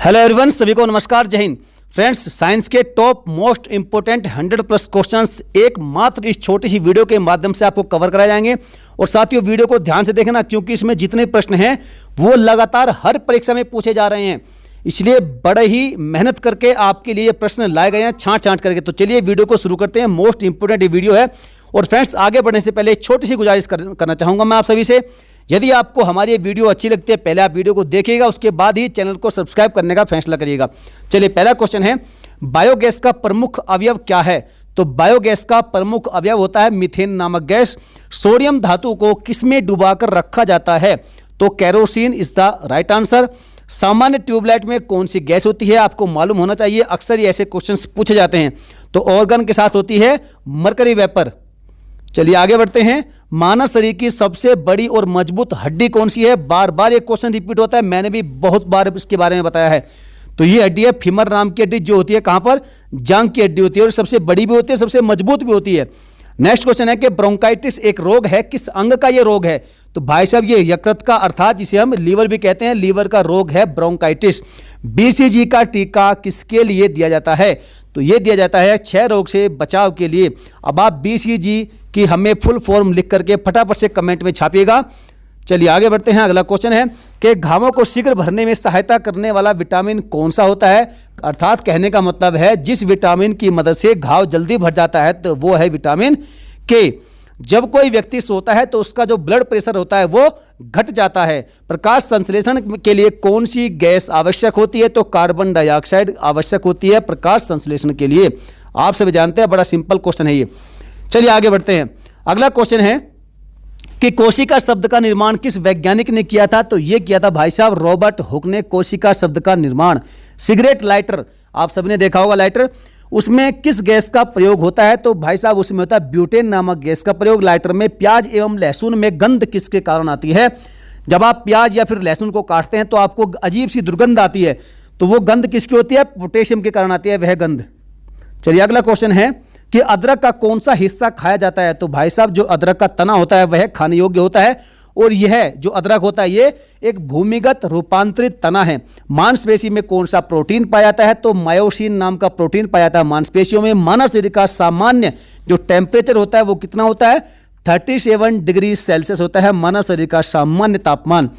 Hello everyone, सभी को नमस्कार, जय हिंद। फ्रेंड्स, साइंस के टॉप मोस्ट इंपोर्टेंट 100+ क्वेश्चंस एक मात्र इस छोटी सी वीडियो के माध्यम से आपको कवर कराए जाएंगे। और साथियों, वीडियो को ध्यान से देखना क्योंकि इसमें जितने प्रश्न हैं वो लगातार हर परीक्षा में पूछे जा रहे हैं, इसलिए बड़े ही मेहनत करके आपके लिए प्रश्न लाए गए हैं, छांट करके। तो चलिए वीडियो को शुरू करते हैं। मोस्ट इंपोर्टेंट ये वीडियो है। और फ्रेंड्स, आगे बढ़ने से पहले छोटी सी गुजारिश करना चाहूँगा मैं आप सभी से, यदि आपको हमारी ये वीडियो अच्छी लगती है, पहले आप वीडियो को देखिएगा, उसके बाद ही चैनल को सब्सक्राइब करने का फैसला करिएगा। चलिए, पहला क्वेश्चन है, बायोगैस का प्रमुख अवयव क्या है? तो बायोगैस का प्रमुख अवयव होता है मीथेन नामक गैस। सोडियम धातु को किसमें डुबाकर रखा जाता है? तो kerosene is the right answer. सामान्य ट्यूबलाइट में कौन सी गैस होती है? आपको मालूम होना चाहिए, अक्सर ये ऐसे क्वेश्चंस पूछे जाते हैं। तो ऑर्गन के साथ होती है मरकरी वेपर। चलिए आगे बढ़ते हैं। मानव शरीर की सबसे बड़ी और मजबूत हड्डी कौन सी है? बार बार ये क्वेश्चन रिपीट होता है, मैंने भी बहुत बार इसके बारे में बताया है। तो ये हड्डी है फीमर नाम की हड्डी, जो होती है कहां पर? जांघ की हड्डी होती है, और सबसे बड़ी भी होती है, सबसे मजबूत भी होती है। नेक्स्ट क्वेश्चन है कि ब्रोंकाइटिस एक रोग है, किस अंग का ये रोग है? तो भाई साहब, ये यकृत का, अर्थात जिसे हम लीवर भी कहते हैं, लीवर का रोग है ब्रोंकाइटिस। बीसीजी का टीका किसके लिए दिया जाता है? तो ये दिया जाता है क्षय रोग से बचाव के लिए। अब आप बीसीजी की हमें फुल फॉर्म लिख करके फटाफट से कमेंट में छापिएगा। चलिए आगे बढ़ते हैं। अगला क्वेश्चन है कि घावों को शीघ्र भरने में सहायता करने वाला विटामिन कौन सा होता है? अर्थात कहने का मतलब है जिस विटामिन की मदद से घाव जल्दी भर जाता है, तो वो है विटामिन के। जब कोई व्यक्ति सोता है तो उसका जो ब्लड प्रेशर होता है वो घट जाता है। प्रकाश संश्लेषण के लिए कौन सी गैस आवश्यक होती है? तो कार्बन डाइऑक्साइड आवश्यक होती है प्रकाश संश्लेषण के लिए। आप सभी जानते हैं, बड़ा सिंपल क्वेश्चन है ये। चलिए आगे बढ़ते हैं। अगला क्वेश्चन है कि कोशिका शब्द का निर्माण किस वैज्ञानिक ने किया था? तो यह किया था भाई साहब रॉबर्ट हुक ने कोशिका शब्द का निर्माण। सिगरेट लाइटर, आप सबने देखा होगा लाइटर, उसमें किस गैस का प्रयोग होता है? तो भाई साहब उसमें होता है ब्यूटेन नामक गैस का प्रयोग। लाइटर में प्याज एवं लहसुन में गंध किसके कारण आती है? जब आप प्याज या फिर लहसुन को काटते हैं तो आपको अजीब सी दुर्गंध आती है, तो वो गंध किसकी होती है? पोटेशियम के कारण आती है वह गंध। चलिए अगला क्वेश्चन है कि अदरक का कौन सा हिस्सा खाया जाता है? तो भाई साहब, जो अदरक का तना होता है वह खाने योग्य होता है, और यह जो अदरक होता है ये एक भूमिगत रूपांतरित तना है। मांसपेशी में कौन सा प्रोटीन पाया जाता है? तो मायोसिन नाम का प्रोटीन पाया जाता है मांसपेशियों में। मानव शरीर का सामान्य जो टेम्परेचर होता है वो कितना होता है? 37 डिग्री सेल्सियस होता है मानव शरीर का सामान्य तापमान।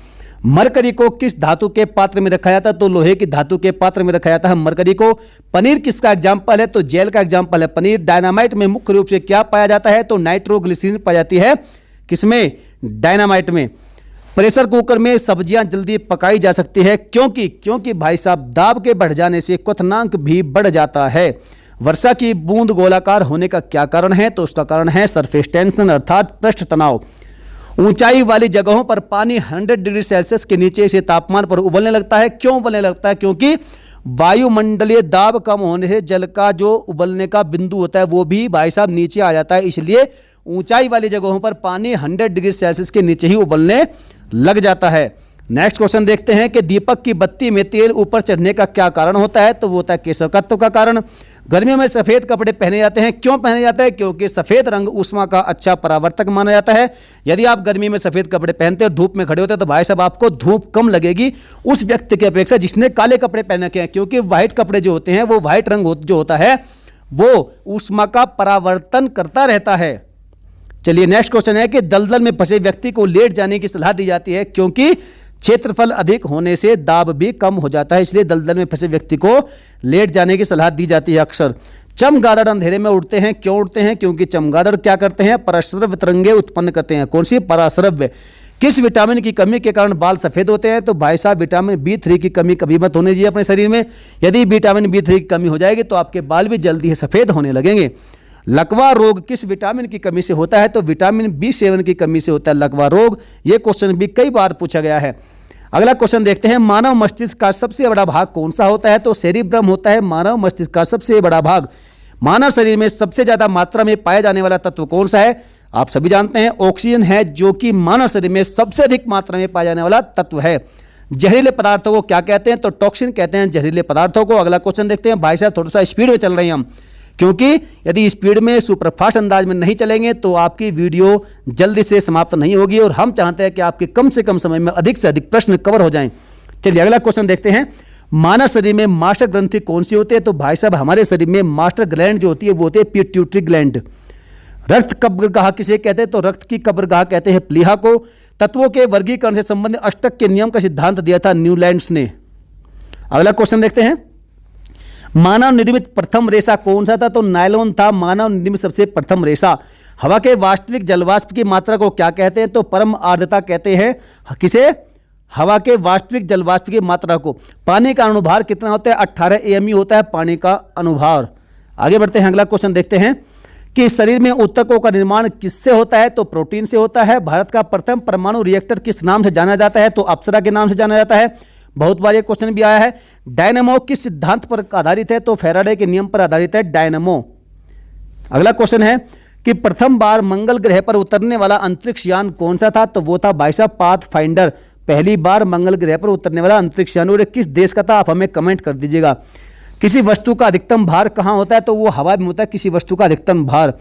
मरकरी को किस धातु के पात्र में रखा जाता है? तो लोहे की धातु के पात्र में रखा जाता है मरकरी को। पनीर किसका एग्जाम्पल है? तो जेल का एग्जाम्पल है पनीर। डायनामाइट में मुख्य रूप से क्या पाया जाता है? तो नाइट्रोग्लिसरीन पाई जाती है। किसमें? डायनामाइट में। प्रेशर कुकर में सब्जियां जल्दी पकाई जा सकती है क्योंकि भाई साहब दाब के बढ़ जाने से क्वथनांक भी बढ़ जाता है। वर्षा की बूंद गोलाकार होने का क्या कारण है? तो उसका कारण है सरफेस टेंशन, अर्थात पृष्ठ तनाव। ऊंचाई वाली जगहों पर पानी 100 डिग्री सेल्सियस के नीचे से तापमान पर उबलने लगता है। क्यों उबलने लगता है? क्योंकि वायुमंडलीय दाब कम होने से जल का जो उबलने का बिंदु होता है वो भी भाई साहब नीचे आ जाता है, इसलिए ऊंचाई वाली जगहों पर पानी 100 डिग्री सेल्सियस के नीचे ही उबलने लग जाता है। नेक्स्ट क्वेश्चन देखते हैं कि दीपक की बत्ती में तेल ऊपर चढ़ने का क्या कारण होता है? तो वो होता है केशवकत्व का कारण। गर्मियों में सफेद कपड़े पहने जाते हैं, क्यों पहने जाते हैं? क्योंकि सफेद रंग ऊष्मा का अच्छा परावर्तक माना जाता है। यदि आप गर्मी में सफेद कपड़े पहनते हैं, धूप में खड़े होते हैं, तो भाई साहब आपको धूप कम लगेगी उस व्यक्ति की अपेक्षा जिसने काले कपड़े पहने के हैं, क्योंकि व्हाइट कपड़े जो होते हैं वो व्हाइट रंग जो होता है वो ऊष्मा का परावर्तन करता रहता है। चलिए नेक्स्ट क्वेश्चन है कि दलदल में फंसे व्यक्ति को लेट जाने की सलाह दी जाती है क्योंकि क्षेत्रफल अधिक होने से दाब भी कम हो जाता है, इसलिए दलदल में फंसे व्यक्ति को लेट जाने की सलाह दी जाती है अक्सर। चमगादड़ अंधेरे में उड़ते हैं, क्यों उड़ते हैं? क्योंकि चमगादड़ क्या करते हैं? पराश्रव्य तरंगे उत्पन्न करते हैं। कौन सी? पराश्रव्य। किस विटामिन की कमी के कारण बाल सफेद होते हैं? तो भाई साहब विटामिन B3 की कमी कभी मत होने चाहिए अपने शरीर में। यदि विटामिन B3 की कमी हो जाएगी तो आपके बाल भी जल्दी ही सफेद होने लगेंगे। लकवा रोग किस विटामिन की कमी से होता है? तो विटामिन B7 की कमी से होता है लकवा रोग। यह क्वेश्चन भी कई बार पूछा गया है। अगला क्वेश्चन देखते हैं, मानव मस्तिष्क का सबसे बड़ा भाग कौन सा होता है? तो सेरिब्रम होता है मानव मस्तिष्क का सबसे बड़ा भाग। मानव शरीर में सबसे ज्यादा मात्रा में पाया जाने वाला तत्व कौन सा है? आप सभी जानते हैं ऑक्सीजन है, जो कि मानव शरीर में सबसे अधिक मात्रा में पाया जाने वाला तत्व है। जहरीले पदार्थों को क्या कहते हैं? तो टॉक्सिन कहते हैं जहरीले पदार्थों को। अगला क्वेश्चन देखते हैं। भाई साहब थोड़ा सा स्पीड में चल रहे हैं हम, क्योंकि यदि स्पीड में सुपरफास्ट अंदाज में नहीं चलेंगे तो आपकी वीडियो जल्दी से समाप्त नहीं होगी, और हम चाहते हैं कि आपके कम से कम समय में अधिक से अधिक प्रश्न कवर हो जाएं। चलिए अगला क्वेश्चन देखते हैं। मानव शरीर में मास्टर ग्रंथि कौन सी होती है? तो भाई साहब हमारे शरीर में मास्टर ग्लैंड जो होती है वो होती है पिट्यूटरी ग्लैंड। रक्त कब्रगाह किसे कहते हैं? तो रक्त की कब्रगाह कहते हैं प्लीहा को। तत्वों के वर्गीकरण से संबंधित अष्टक के नियम का सिद्धांत दिया था न्यूलैंड्स ने। अगला क्वेश्चन देखते हैं, मानव निर्मित प्रथम रेशा कौन सा था? तो नायलॉन था मानव निर्मित सबसे प्रथम रेशा। हवा के वास्तविक जलवाष्प की मात्रा को क्या कहते हैं? तो परम आर्द्रता कहते हैं। किसे? हवा के वास्तविक जलवाष्प की मात्रा को। पानी का अनुभार कितना होता है? 18 AMU होता है पानी का अनुभार। आगे बढ़ते हैं, अगला क्वेश्चन देखते हैं कि शरीर में ऊतकों का निर्माण किससे होता है? तो प्रोटीन से होता है। भारत का प्रथम परमाणु रिएक्टर किस नाम से जाना जाता है? तो अप्सरा के नाम से जाना जाता है। बहुत बार ये क्वेश्चन भी आया है। डायनेमो किस सिद्धांत पर आधारित है? तो फैराडे के नियम पर आधारित है डायनेमो। अगला क्वेश्चन है कि प्रथम बार मंगल ग्रह पर उतरने वाला अंतरिक्ष यान कौन सा था? तो वो था भाई साहब पाथफाइंडर। पहली बार मंगल ग्रह पर उतरने वाला अंतरिक्ष यान। और किस देश का था? आप हमें कमेंट कर दीजिएगा। किसी वस्तु का अधिकतम भार कहाँ होता है? तो वो हवा में होता है किसी वस्तु का अधिकतम भार।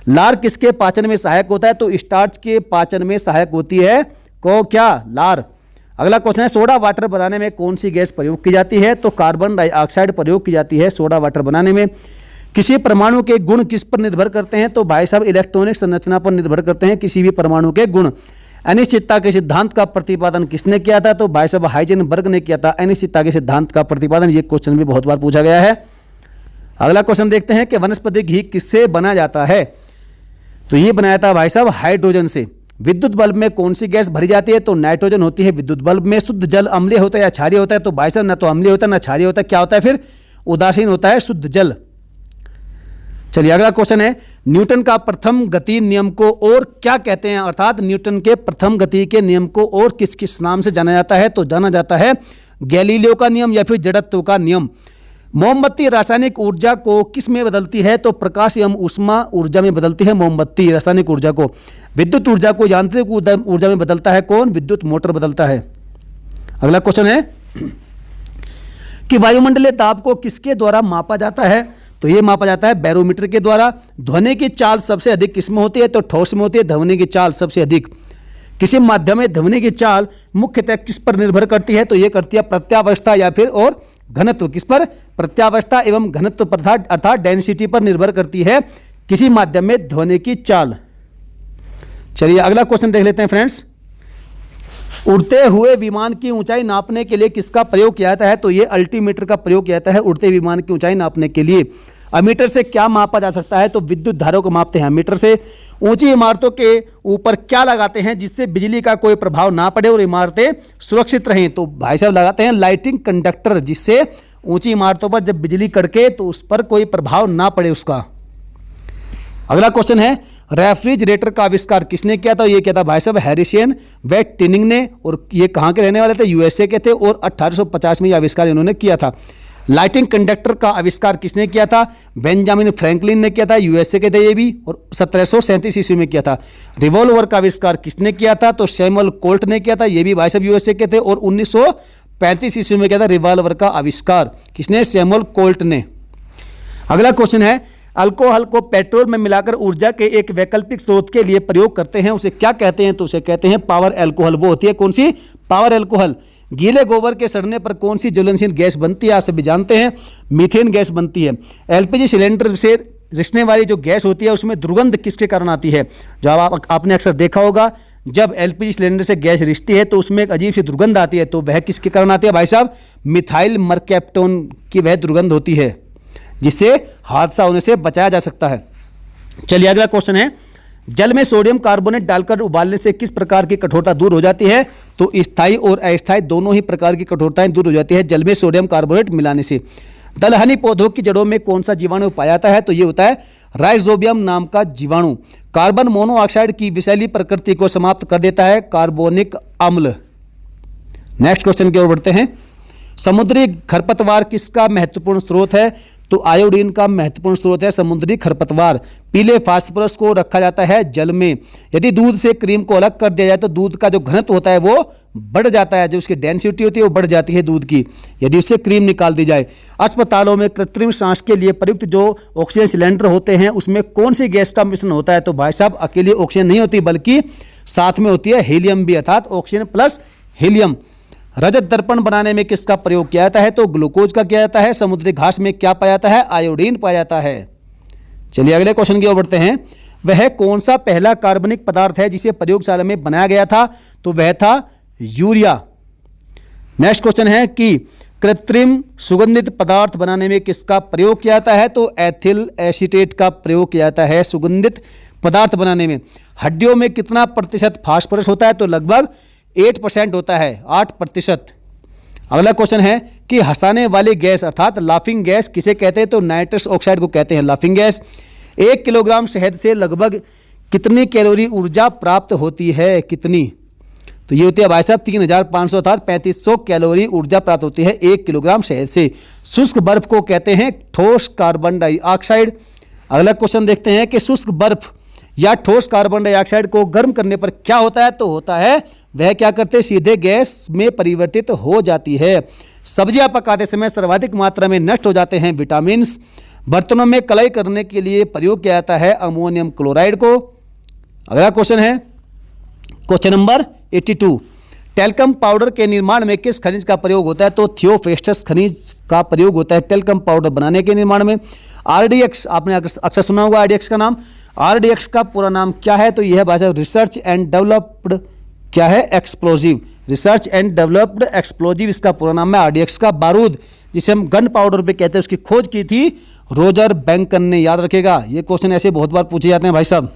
लार किसके पाचन में सहायक होता है? तो स्टार्च के पाचन में सहायक होती है को क्या? लार। अगला क्वेश्चन है, सोडा वाटर बनाने में कौन सी गैस प्रयोग की जाती है? तो कार्बन डाइऑक्साइड प्रयोग की जाती है सोडा वाटर बनाने में। किसी परमाणु के गुण किस पर निर्भर करते हैं? तो भाई साहब इलेक्ट्रॉनिक संरचना पर निर्भर करते हैं किसी भी परमाणु के गुण। अनिश्चितता के सिद्धांत का प्रतिपादन किसने किया था? तो भाई साहब हाइजेनबर्ग ने किया था अनिश्चितता के सिद्धांत का प्रतिपादन। ये क्वेश्चन भी बहुत बार पूछा गया है। अगला क्वेश्चन देखते हैं कि वनस्पति घी किससे बना जाता है? तो ये बनाया था भाई साहब हाइड्रोजन से। विद्युत बल्ब में कौन सी गैस भरी जाती है? तो नाइट्रोजन होती है विद्युत बल्ब में। शुद्ध जल अम्लीय होता है या क्षारीय होता है? तो भाई साहब ना तो अम्लीय होता है ना क्षारीय होता है। क्या होता है फिर? उदासीन होता है शुद्ध जल। चलिए अगला क्वेश्चन है, न्यूटन का प्रथम गति नियम को और क्या कहते हैं? अर्थात न्यूटन के प्रथम गति के नियम को और किस किस नाम से जाना जाता है? तो जाना जाता है गैलीलियो का नियम या फिर जड़त्व का नियम। मोमबत्ती रासायनिक ऊर्जा को किस में बदलती है? तो प्रकाश एवं ऊष्मा ऊर्जा में बदलती है मोमबत्ती रासायनिक ऊर्जा को। विद्युत ऊर्जा को यांत्रिक ऊर्जा में बदलता है कौन? विद्युत मोटर बदलता है। अगला क्वेश्चन है कि वायुमंडलीय दाब को किसके द्वारा मापा जाता है? तो ये मापा जाता है बैरोमीटर के द्वारा। ध्वनि की चाल सबसे अधिक किसमें होती है? तो ठोस में होती है ध्वनि की चाल सबसे अधिक। किसी माध्यम में ध्वनि की चाल मुख्यतः किस पर निर्भर करती है? तो ये करती है प्रत्यावस्था या फिर और घनत्व। किस पर? प्रत्यावस्था एवं घनत्व पर अर्थात डेंसिटी पर निर्भर करती है किसी माध्यम में ध्वनि की चाल। चलिए अगला क्वेश्चन देख लेते हैं फ्रेंड्स। उड़ते हुए विमान की ऊंचाई नापने के लिए किसका प्रयोग किया जाता है? तो ये अल्टीमीटर का प्रयोग किया जाता है उड़ते विमान की ऊंचाई नापने के लिए। अमीटर से क्या मापा जा सकता है? तो विद्युत धाराओं को मापते हैं अमीटर से। ऊंची इमारतों के ऊपर क्या लगाते हैं जिससे बिजली का कोई प्रभाव ना पड़े और इमारतें सुरक्षित रहें? तो भाई साहब लगाते हैं लाइटिंग कंडक्टर, जिससे ऊंची इमारतों पर जब बिजली कड़के तो उस पर कोई प्रभाव ना पड़े उसका। अगला क्वेश्चन है, रेफ्रिजरेटर का आविष्कार किसने किया था? ये किया था भाई साहब हैरिसन वेट टिनिंग ने। और ये कहाँ के रहने वाले थे? यूएसए के थे और 1850 में ये आविष्कार इन्होंने किया था। लाइटिंग कंडक्टर का आविष्कार किसने किया था? बेंजामिन फ्रैंकलिन ने किया था, यूएसए के थे ये भी, और 1737 ईस्वी में किया था। रिवॉल्वर का आविष्कार किसने किया था? तो सैमुअल कोल्ट ने किया था, ये भी भाई साहब यूएसए के थे, और 1935 ईस्वी में किया था रिवॉल्वर का आविष्कार। किसने? सैमुअल कोल्ट ने। अगला क्वेश्चन है, अल्कोहल को पेट्रोल में मिलाकर ऊर्जा के एक वैकल्पिक स्रोत के लिए प्रयोग करते हैं, उसे क्या कहते हैं? तो उसे कहते हैं पावर अल्कोहल। वो होती है कौन सी? Power alcohol. गीले गोबर के सड़ने पर कौन सी ज्वलनशील गैस बनती है? आप सभी जानते हैं मीथेन गैस बनती है। एलपीजी सिलेंडर से रिसने वाली जो गैस होती है उसमें दुर्गंध किसके कारण आती है? जब आपने अक्सर देखा होगा जब एलपीजी सिलेंडर से गैस रिसती है तो उसमें एक अजीब सी दुर्गंध आती है, तो वह किसके कारण आती है भाई साहब? मिथाइल मरकैप्टोन की वह दुर्गंध होती है, जिससे हादसा होने से बचाया जा सकता है। चलिए अगला क्वेश्चन है, जल में सोडियम कार्बोनेट डालकर उबालने से किस प्रकार की कठोरता दूर हो जाती है? तो स्थायी और अस्थायी दोनों ही प्रकार की कठोरताएं दूर हो जाती है जल में सोडियम कार्बोनेट मिलाने से। दलहनी पौधों की जड़ों में कौन सा जीवाणु पाया जाता है? तो ये होता है राइजोबियम नाम का जीवाणु। कार्बन मोनोऑक्साइड की विषैली प्रकृति को समाप्त कर देता है कार्बोनिक अम्ल। नेक्स्ट क्वेश्चन की ओर बढ़ते हैं। समुद्री खरपतवार किसका महत्वपूर्ण स्रोत है? तो आयोडीन का महत्वपूर्ण स्रोत है समुद्री खरपतवार। पीले फास्फोरस को रखा जाता है जल में। यदि दूध से क्रीम को अलग कर दिया जाए तो दूध का जो घनत्व होता है वो बढ़ जाता है, जो उसकी डेंसिटी होती है वो बढ़ जाती है दूध की, यदि उससे क्रीम निकाल दी जाए। अस्पतालों में कृत्रिम सांस के लिए प्रयुक्त जो ऑक्सीजन सिलेंडर होते हैं उसमें कौन सी गैस का मिश्रण होता है? तो भाई साहब अकेली ऑक्सीजन नहीं होती बल्कि साथ में होती है हीलियम भी, अर्थात ऑक्सीजन प्लस हीलियम। रजत दर्पण बनाने में किसका प्रयोग किया जाता है? तो ग्लूकोज का किया जाता है। समुद्री घास में क्या पाया जाता है? आयोडीन पाया जाता है। चलिए अगले क्वेश्चन की ओर बढ़ते हैं। वह कौन सा पहला कार्बनिक पदार्थ है जिसे प्रयोगशाला में बनाया गया था? तो वह था यूरिया। नेक्स्ट क्वेश्चन है कि कृत्रिम सुगंधित पदार्थ बनाने में किसका प्रयोग किया जाता है? तो एथिल एसीटेट का प्रयोग किया जाता है सुगंधित पदार्थ बनाने में। हड्डियों में कितना प्रतिशत फास्फोरस होता है? तो लगभग 8% होता है, 8%। अगला क्वेश्चन है कि हंसाने वाली गैस अर्थात लाफिंग गैस किसे कहते हैं? तो नाइट्रस ऑक्साइड को कहते हैं लाफिंग गैस। 1 किलोग्राम शहद से लगभग कितनी कैलोरी ऊर्जा प्राप्त होती है? कितनी? तो ये होती है भाई साहब 3500 अर्थात 3500 कैलोरी ऊर्जा प्राप्त होती है 1 किलोग्राम शहद से। शुष्क बर्फ को कहते हैं ठोस कार्बन डाइऑक्साइड। अगला क्वेश्चन देखते हैं कि शुष्क बर्फ या ठोस कार्बन डाइऑक्साइड को गर्म करने पर क्या होता है? तो होता है वह क्या करते हैं? सीधे गैस में परिवर्तित हो जाती है। सब्जियां पकाते समय सर्वाधिक मात्रा में नष्ट हो जाते हैं विटामिन। बर्तनों में कलाई करने के लिए प्रयोग किया जाता है अमोनियम क्लोराइड को। अगला क्वेश्चन है क्वेश्चन नंबर 82। टेल्कम पाउडर के निर्माण में किस खनिज का प्रयोग होता है? तो थियोफेस्टस खनिज का प्रयोग होता है टेल्कम पाउडर बनाने के निर्माण में। आरडीएक्स आपने अक्सर सुना होगा आरडीएक्स का नाम। आरडीएक्स का पूरा नाम क्या है? तो यह है भाई रिसर्च एंड डेवलप्ड क्या है? Explosive. Research and developed explosive इसका पूरा नाम है आरडीएक्स का। बारूद जिसे हम गन पाउडर पे कहते हैं उसकी खोज की थी रोजर बैंकन ने, याद रखेगा। ये क्वेश्चन ऐसे बहुत बार पूछे जाते हैं भाई साहब।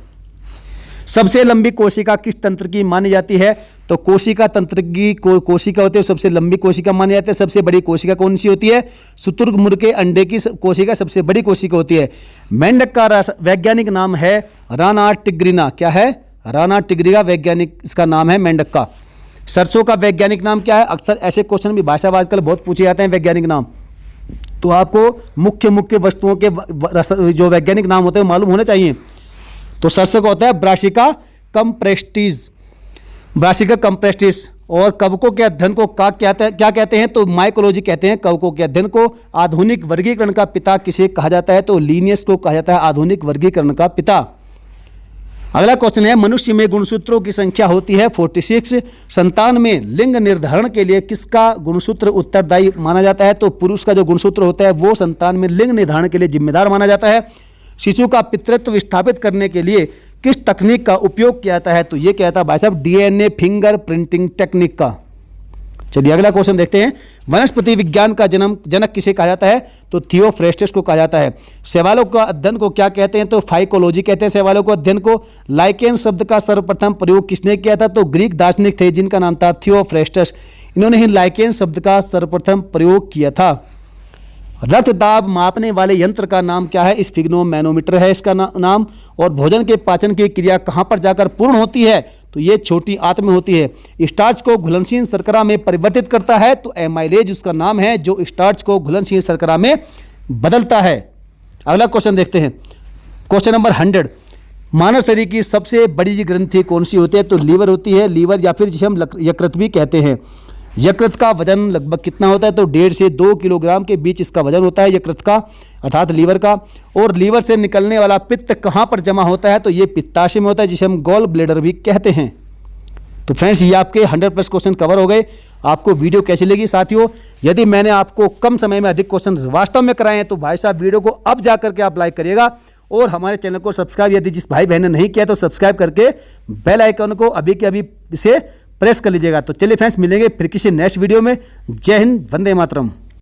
सबसे लंबी कोशिका किस तंत्र की मानी जाती है? तो कोशिका तंत्र की कोशिका होती है सबसे लंबी कोशिका मानी जाती है। सबसे बड़ी कोशिका कौन सी होती है? शुतुरमुर्ग के अंडे की कोशिका सबसे बड़ी कोशिका होती है। मेंढक का वैज्ञानिक नाम है राना टिग्रिना। क्या है? राना टिग्रिना वैज्ञानिक इसका नाम है मेंढक का। सरसों का वैज्ञानिक नाम क्या है? अक्सर ऐसे क्वेश्चन भी भाई साहब आजकल बहुत पूछे जाते हैं वैज्ञानिक नाम। तो आपको मुख्य वस्तुओं के जो वैज्ञानिक नाम होते हैं मालूम होने चाहिए। तो सरसों का होता है ब्रासिका कंप्रेस्टिस। ब्रासिका कंप्रेस्टिस। और कवकों के अध्ययन को क्या कहते हैं? तो माइकोलॉजी कहते हैं कवकों के अध्ययन को। आधुनिक वर्गीकरण का पिता किसे कहा जाता है? तो लिनियस को कहा जाता है आधुनिक वर्गीकरण का पिता। अगला क्वेश्चन है मनुष्य में गुणसूत्रों की संख्या होती है 46। संतान में लिंग निर्धारण के लिए किसका गुणसूत्र उत्तरदायी माना जाता है? तो पुरुष का जो गुणसूत्र होता है वो संतान में लिंग निर्धारण के लिए जिम्मेदार माना जाता है। शिशु का पितृत्व स्थापित करने के लिए किस तकनीक का उपयोग किया जाता है? तो ये क्या था भाई साहब? डीएनए फिंगर प्रिंटिंग टेक्निक का। चलिए अगला क्वेश्चन देखते हैं। वनस्पति विज्ञान का जनक किसे कहा जाता है? तो थियोफ्रेस्टस को कहा जाता है। शैवालों का अध्ययन को क्या कहते हैं? तो फाइकोलॉजी कहते हैं शैवालों को अध्ययन को। लाइकेन शब्द का सर्वप्रथम प्रयोग किसने किया था? तो ग्रीक दार्शनिक थे जिनका नाम था थियोफ्रेस्टस। इन्होंने ही लाइकेन शब्द का सर्वप्रथम प्रयोग किया था। रक्तदाब मापने वाले यंत्र का नाम क्या है? स्फिग्नोमैनोमीटर है इसका नाम। और भोजन के पाचन की क्रिया कहां पर जाकर पूर्ण होती है? तो ये छोटी आंत में होती है। स्टार्च को घुलनशील शर्करा में परिवर्तित करता है तो एमाइलेज उसका नाम है जो स्टार्च को घुलनशील शर्करा में बदलता है। अगला क्वेश्चन देखते हैं क्वेश्चन नंबर 100। मानव शरीर की सबसे बड़ी ग्रंथि कौन सी होती है? तो लीवर होती है। लीवर या फिर जिसे हम यकृत भी कहते हैं। यकृत का वजन लगभग कितना होता है? तो 1.5 से 2 किलोग्राम के बीच इसका वजन होता है यकृत का अर्थात लीवर का। और लीवर से निकलने वाला पित्त कहाँ पर जमा होता है? तो ये पित्ताशय में होता है जिसे हम गॉल ब्लेडर भी कहते हैं। तो फ्रेंड्स ये आपके 100+ क्वेश्चन कवर हो गए। आपको वीडियो कैसी लगी साथियों? यदि मैंने आपको कम समय में अधिक क्वेश्चन वास्तव में कराए हैं तो भाई साहब वीडियो को अब जा करके आप लाइक करिएगा और हमारे चैनल को सब्सक्राइब यदि जिस भाई बहन ने नहीं किया तो सब्सक्राइब करके बेल आइकन को अभी के अभी इसे प्रेस कर लीजिएगा। तो चलिए फ्रेंड्स मिलेंगे फिर किसी नेक्स्ट वीडियो में। जय हिंद, वंदे मातरम।